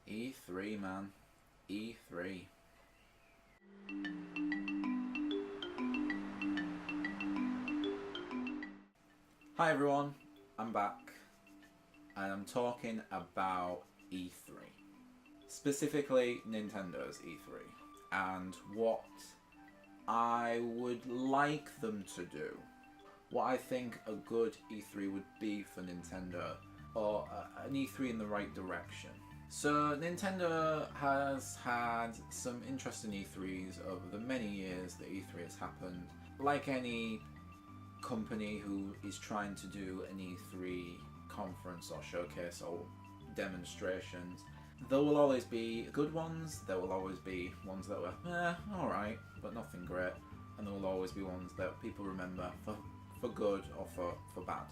E3, man. E3. Hi everyone, I'm back and I'm talking about E3. Specifically Nintendo's E3 and what I would like them to do. What I think a good E3 would be for Nintendo, or an E3 in the right direction. So Nintendo has had some interesting E3s over the many years that E3 has happened. Like any company who is trying to do an E3 conference or showcase or demonstrations, there will always be good ones, there will always be ones that were alright, but nothing great, and there will always be ones that people remember for good or for bad.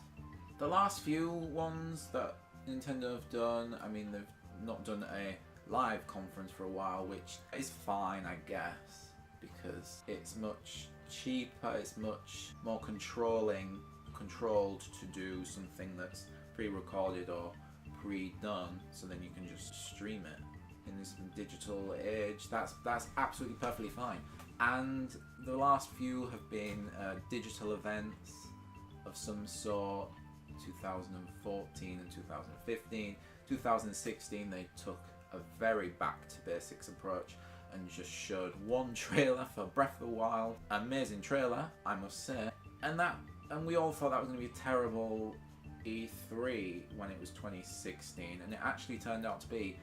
The last few ones that Nintendo have done, I mean, they've not done a live conference for a while, which is fine, I guess, because it's much cheaper, it's much more controlled to do something that's pre-recorded or pre-done, so then you can just stream it in this digital age. That's absolutely perfectly fine. And the last few have been digital events of some sort. 2014 and 2015. 2016 they took a very back to basics approach and just showed one trailer for Breath of the Wild. Amazing trailer, I must say. And we all thought that was going to be a terrible E3 when it was 2016, and it actually turned out to be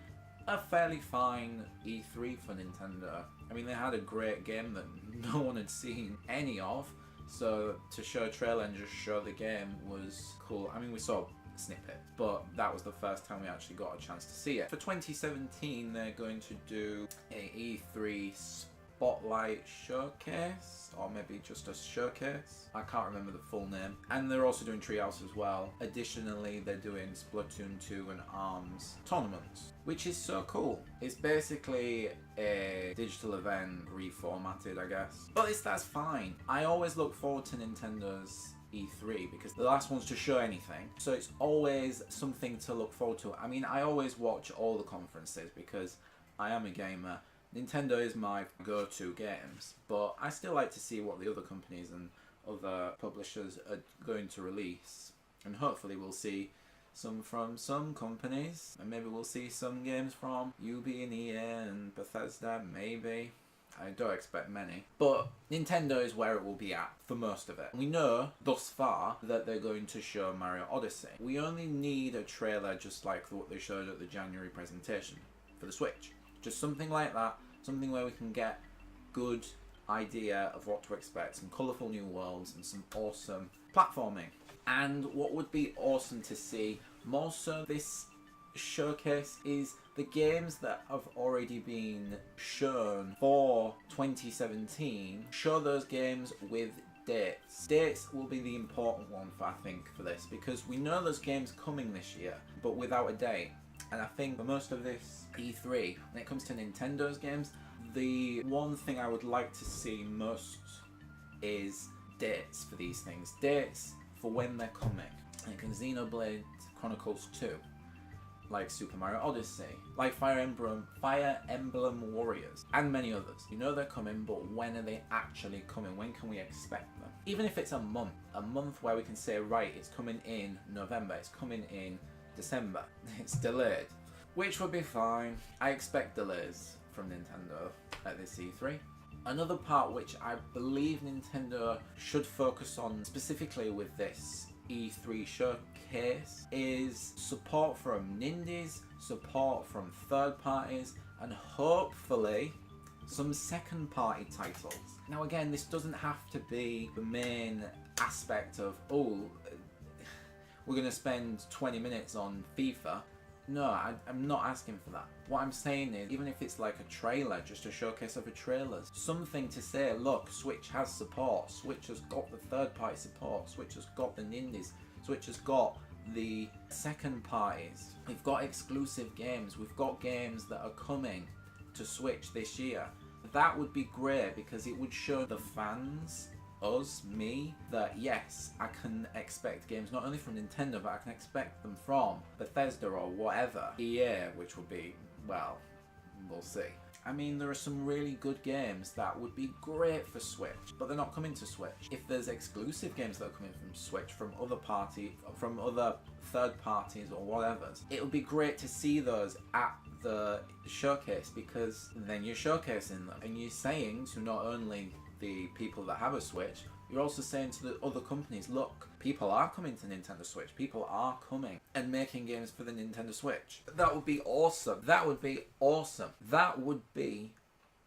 a fairly fine E3 for Nintendo. I mean, they had a great game that no one had seen any of, so to show a trailer and just show the game was cool. I mean, we saw snippets, but that was the first time we actually got a chance to see it. For 2017, they're going to do a E3 Spotlight Showcase, or maybe just a showcase. I can't remember the full name. And they're also doing Treehouse as well. Additionally, they're doing Splatoon 2 and ARMS tournaments, which is so cool. It's basically a digital event reformatted, I guess. But that's fine. I always look forward to Nintendo's E3 because the last one's to show anything, so it's always something to look forward to. I mean, I always watch all the conferences because I am a gamer. Nintendo is my go-to games, but I still like to see what the other companies and other publishers are going to release, and hopefully we'll see some from some companies, and maybe we'll see some games from Ubi and EA and Bethesda, maybe. I don't expect many, but Nintendo is where it will be at for most of it. We know thus far that they're going to show Mario Odyssey. We only need a trailer just like what they showed at the January presentation for the Switch. Just something like that, something where we can get good idea of what to expect, some colourful new worlds and some awesome platforming. And what would be awesome to see more so this showcase is the games that have already been shown for 2017. Show those games with dates. Dates will be the important one I think for this, because we know there's games coming this year but without a date. And I think for most of this E3, when it comes to Nintendo's games, the one thing I would like to see most is dates for these things. Dates for when they're coming. Like Xenoblade Chronicles 2, like Super Mario Odyssey, like Fire Emblem Warriors, and many others. You know they're coming, but when are they actually coming? When can we expect them? Even if it's a month where we can say, right, it's coming in November, it's coming in December, it's delayed, which would be fine. I expect delays from Nintendo at this E3. Another part which I believe Nintendo should focus on specifically with this E3 showcase is support from Nindies, support from third parties, and hopefully some second party titles. Now again, this doesn't have to be the main aspect of, oh, we're going to spend 20 minutes on FIFA. No, I'm not asking for that. What I'm saying is, even if it's like a trailer, just a showcase of a trailer, something to say, look, Switch has support, Switch has got the third party support, Switch has got the Nindies, Switch has got the second parties, we've got exclusive games, we've got games that are coming to Switch this year. That would be great because it would show the fans me, that yes, I can expect games not only from Nintendo, but I can expect them from Bethesda or whatever. EA, which will be, well, we'll see. I mean, there are some really good games that would be great for Switch, but they're not coming to Switch. If there's exclusive games that are coming from Switch, from other third parties or whatever, it would be great to see those at the showcase, because then you're showcasing them and you're saying to not only the people that have a Switch, you're also saying to the other companies, look, people are coming to Nintendo Switch. People are coming and making games for the Nintendo Switch. That would be awesome. That would be awesome. That would be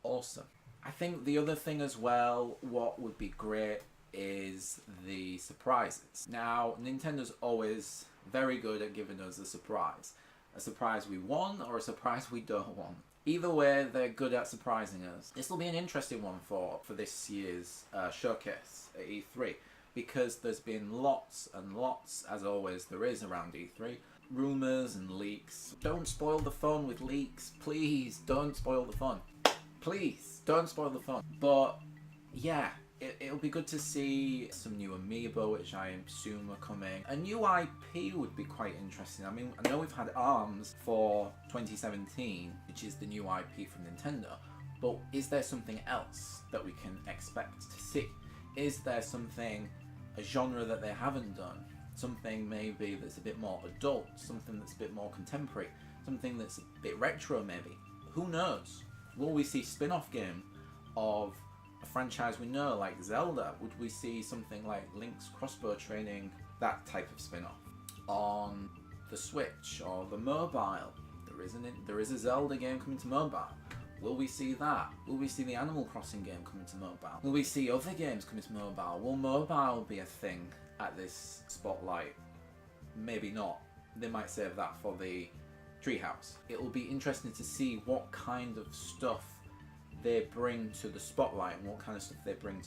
awesome. I think the other thing as well, what would be great is the surprises. Now, Nintendo's always very good at giving us a surprise. A surprise we want or a surprise we don't want. Either way, they're good at surprising us. This will be an interesting one for this year's showcase at E3, because there's been lots and lots, as always there is around E3, rumours and leaks. Don't spoil the fun with leaks. Please, don't spoil the fun. Please, don't spoil the fun. But, yeah, it'll be good to see some new Amiibo, which I assume are coming. A new IP would be quite interesting. I mean, I know we've had ARMS for 2017, which is the new IP from Nintendo, but is there something else that we can expect to see? Is there something, a genre that they haven't done? Something maybe that's a bit more adult, something that's a bit more contemporary, something that's a bit retro maybe? Who knows? Will we see spin-off game of a franchise we know, like Zelda? Would we see something like Link's Crossbow Training, that type of spin-off, on the Switch or the mobile? There is a Zelda game coming to mobile. Will we see that? Will we see the Animal Crossing game coming to mobile? Will we see other games coming to mobile? Will mobile be a thing at this spotlight? Maybe not. They might save that for the Treehouse. It will be interesting to see what kind of stuff they bring to the spotlight and what kind of stuff they bring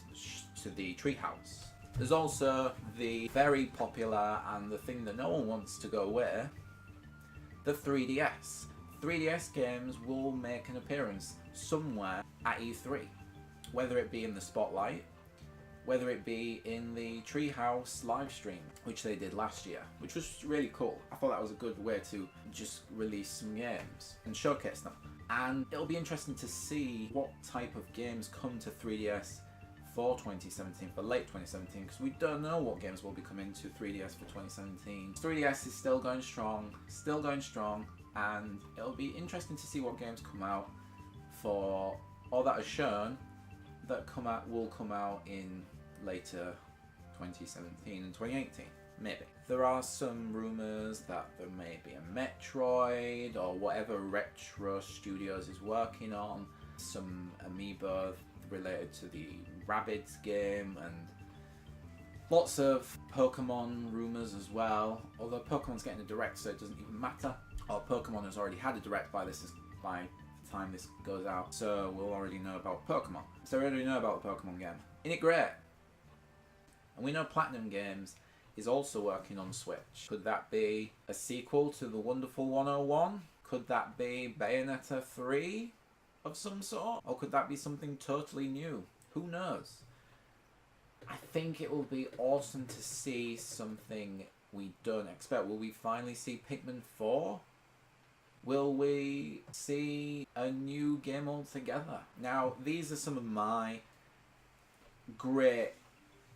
to the Treehouse. There's also the very popular and the thing that no one wants to go away, the 3DS. 3DS games will make an appearance somewhere at E3, whether it be in the spotlight, whether it be in the Treehouse live stream, which they did last year, which was really cool. I thought that was a good way to just release some games and showcase them. And it'll be interesting to see what type of games come to 3DS for 2017, for late 2017, because we don't know what games will be coming to 3DS for 2017. 3DS is still going strong, and it'll be interesting to see what games come out for, or that are shown, that will come out in later 2017 and 2018. Maybe. There are some rumours that there may be a Metroid or whatever Retro Studios is working on, some Amiibo related to the Rabbids game, and lots of Pokemon rumours as well. Although Pokemon's getting a Direct, so it doesn't even matter. Or Pokemon has already had a Direct by the time this goes out, so we'll already know about Pokemon. So we already know about the Pokemon game. Isn't it great? And we know Platinum Games is also working on Switch. Could that be a sequel to the Wonderful 101? Could that be Bayonetta 3 of some sort? Or could that be something totally new? Who knows? I think it will be awesome to see something we don't expect. Will we finally see Pikmin 4? Will we see a new game altogether? Now, these are some of my great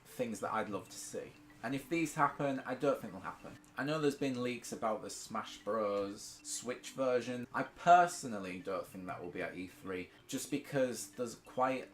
things that I'd love to see. And if these happen, I don't think they'll happen. I know there's been leaks about the Smash Bros. Switch version. I personally don't think that will be at E3, just because there's quite...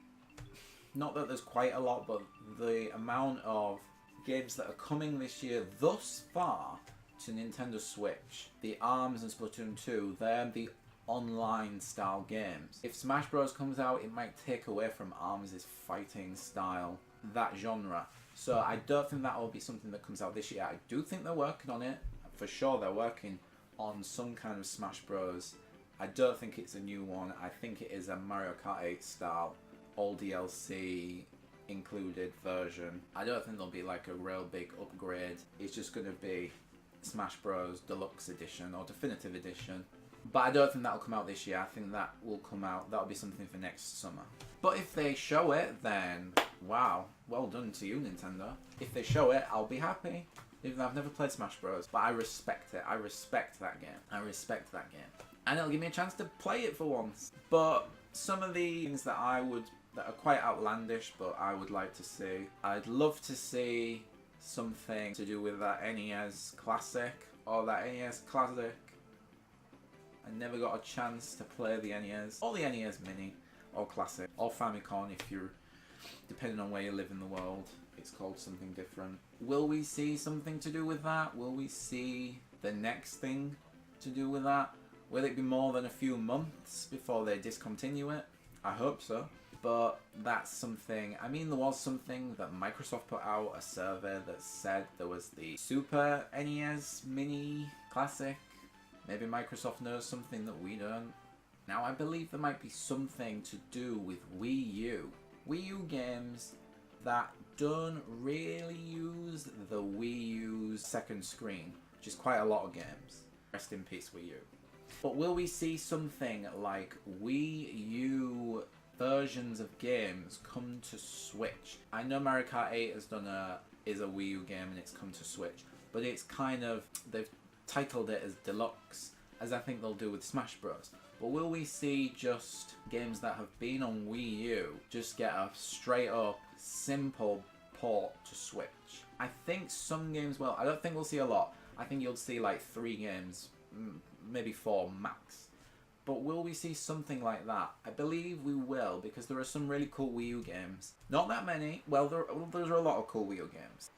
Not that there's quite a lot, but the amount of games that are coming this year thus far to Nintendo Switch, the ARMS and Splatoon 2, they're the online style games. If Smash Bros comes out, it might take away from ARMS' fighting style, that genre. So I don't think that will be something that comes out this year. I do think they're working on it. For sure they're working on some kind of Smash Bros. I don't think it's a new one. I think it is a Mario Kart 8 style, all DLC included version. I don't think there'll be like a real big upgrade. It's just going to be Smash Bros. Deluxe Edition or Definitive Edition. But I don't think that'll come out this year. I think that will come out, that'll be something for next summer. But if they show it, then Wow, well done to you, Nintendo. If they show it, I'll be happy. Even though I've never played Smash Bros. But I respect it. I respect that game. I respect that game. And it'll give me a chance to play it for once. But some of the things that that are quite outlandish, but I would like to see. I'd love to see something to do with that NES Classic. Or that NES Classic. I never got a chance to play the NES. Or the NES Mini. Or Classic. Or Famicom if you're... depending on where you live in the world. It's called something different. Will we see something to do with that? Will we see the next thing to do with that? Will it be more than a few months before they discontinue it? I hope so. But that's something... I mean, there was something that Microsoft put out, a survey that said there was the Super NES Mini Classic. Maybe Microsoft knows something that we don't. Now, I believe there might be something to do with Wii U. Wii U games that don't really use the Wii U's second screen, which is quite a lot of games. Rest in peace, Wii U. But will we see something like Wii U versions of games come to Switch? I know Mario Kart 8 is a Wii U game and it's come to Switch, but it's kind of, they've titled it as Deluxe, as I think they'll do with Smash Bros. But will we see just games that have been on Wii U just get a straight up, simple port to Switch? I think some games will. I don't think we'll see a lot. I think you'll see like 3 games, maybe 4 max. But will we see something like that? I believe we will, because there are some really cool Wii U games. Not that many. Well, there's a lot of cool Wii U games.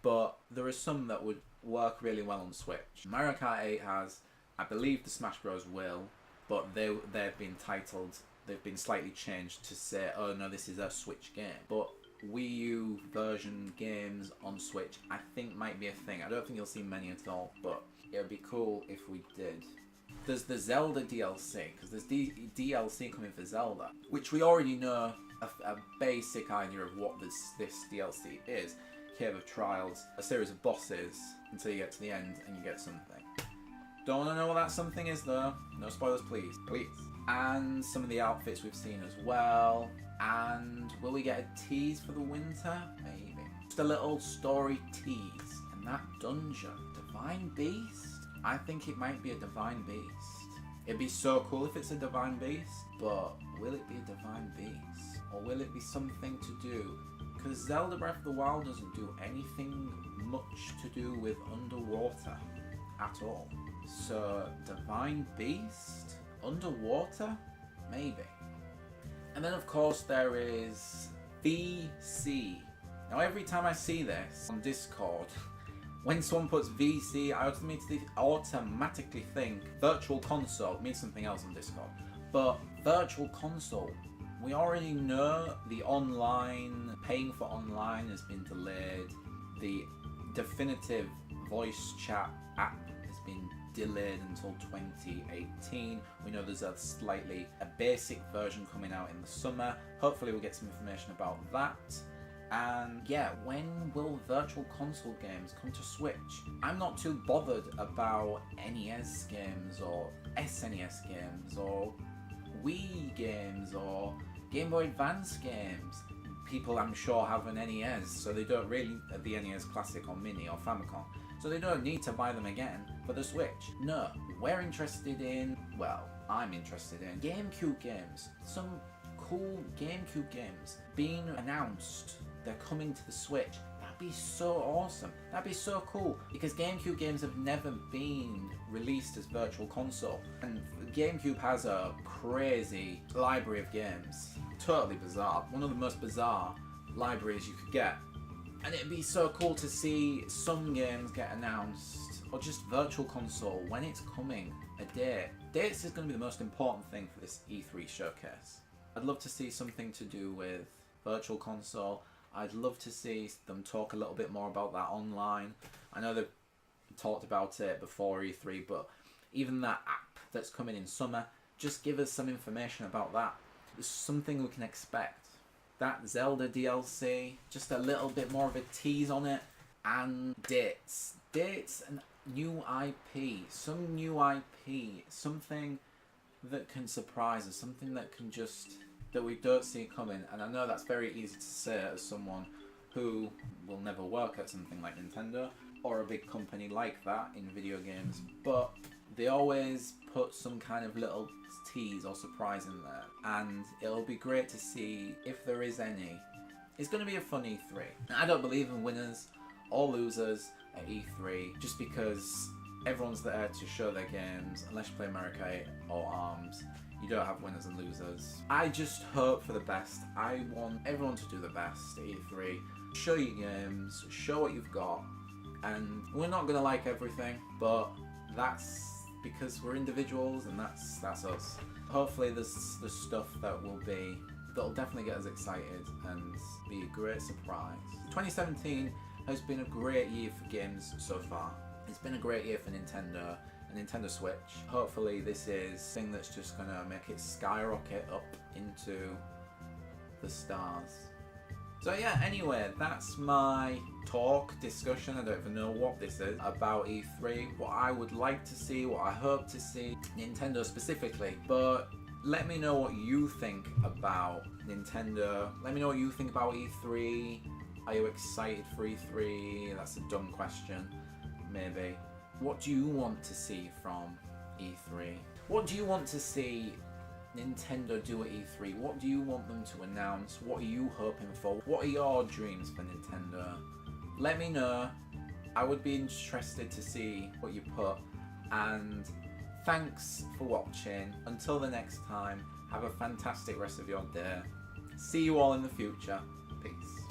But there are some that would work really well on Switch. Mario Kart 8 has, I believe the Smash Bros will, but they've been titled, they've been slightly changed to say, oh no, this is a Switch game. But Wii U version games on Switch, I think might be a thing. I don't think you'll see many at all, but it would be cool if we did. There's the Zelda DLC, because there's DLC coming for Zelda, which we already know a basic idea of what this DLC is. Cave of Trials, a series of bosses until you get to the end and you get something. Don't want to know what that something is though. No spoilers, please. Please. And some of the outfits we've seen as well. And will we get a tease for the winter? Maybe. Just a little story tease. And that dungeon. Divine Beast? I think it might be a Divine Beast. It'd be so cool if it's a Divine Beast. But will it be a Divine Beast? Or will it be something to do? Because Zelda Breath of the Wild doesn't do anything much to do with underwater at all. So, Divine Beast? Underwater? Maybe. And then of course there is VC. Now every time I see this on Discord, when someone puts VC, I automatically think Virtual Console. It means something else on Discord. But Virtual Console, we already know the online, paying for online has been delayed. The definitive voice chat app has been delayed until 2018. We know there's a basic version coming out in the summer. Hopefully we'll get some information about that. And yeah, when will Virtual Console games come to Switch? I'm not too bothered about NES games or SNES games or Wii games or Game Boy Advance games. People I'm sure have an NES, so they don't really, the NES Classic or Mini or Famicom, so they don't need to buy them again for the Switch. No, we're interested in, well, I'm interested in GameCube games. Some cool GameCube games being announced. They're coming to the Switch. That'd be so awesome. That'd be so cool, because GameCube games have never been released as Virtual Console. And GameCube has a crazy library of games. Totally bizarre. One of the most bizarre libraries you could get. And it'd be so cool to see some games get announced, or just Virtual Console, when it's coming, a date. Dates is going to be the most important thing for this E3 showcase. I'd love to see something to do with Virtual Console. I'd love to see them talk a little bit more about that online. I know they've talked about it before E3, but even that app that's coming in summer, just give us some information about that. There's something we can expect. That Zelda DLC, just a little bit more of a tease on it, and dates and new IP, something that can surprise us, something that can just that we don't see coming. And I know that's very easy to say as someone who will never work at something like Nintendo or a big company like that in video games, but they always put some kind of little tease or surprise in there, and it'll be great to see if there is any. It's going to be a fun E3. I don't believe in winners or losers at E3 just because everyone's there to show their games. Unless you play Mario Kart or ARMS, you don't have winners and losers. I just hope for the best. I want everyone to do the best at E3. Show your games, show what you've got, and we're not going to like everything, but that's because we're individuals, and that's us. Hopefully there's stuff that'll definitely get us excited and be a great surprise. 2017 has been a great year for games so far. It's been a great year for Nintendo and Nintendo Switch. Hopefully this is a thing that's just gonna make it skyrocket up into the stars. So yeah, anyway, that's my discussion, I don't even know what this is, about E3, what I would like to see, what I hope to see, Nintendo specifically. But let me know what you think about Nintendo. Let me know what you think about E3. Are you excited for E3? That's a dumb question, maybe. What do you want to see from E3? What do you want to see Nintendo do at E3? What do you want them to announce? What are you hoping for? What are your dreams for Nintendo? Let me know. I would be interested to see what you put. And thanks for watching. Until the next time, have a fantastic rest of your day. See you all in the future. Peace.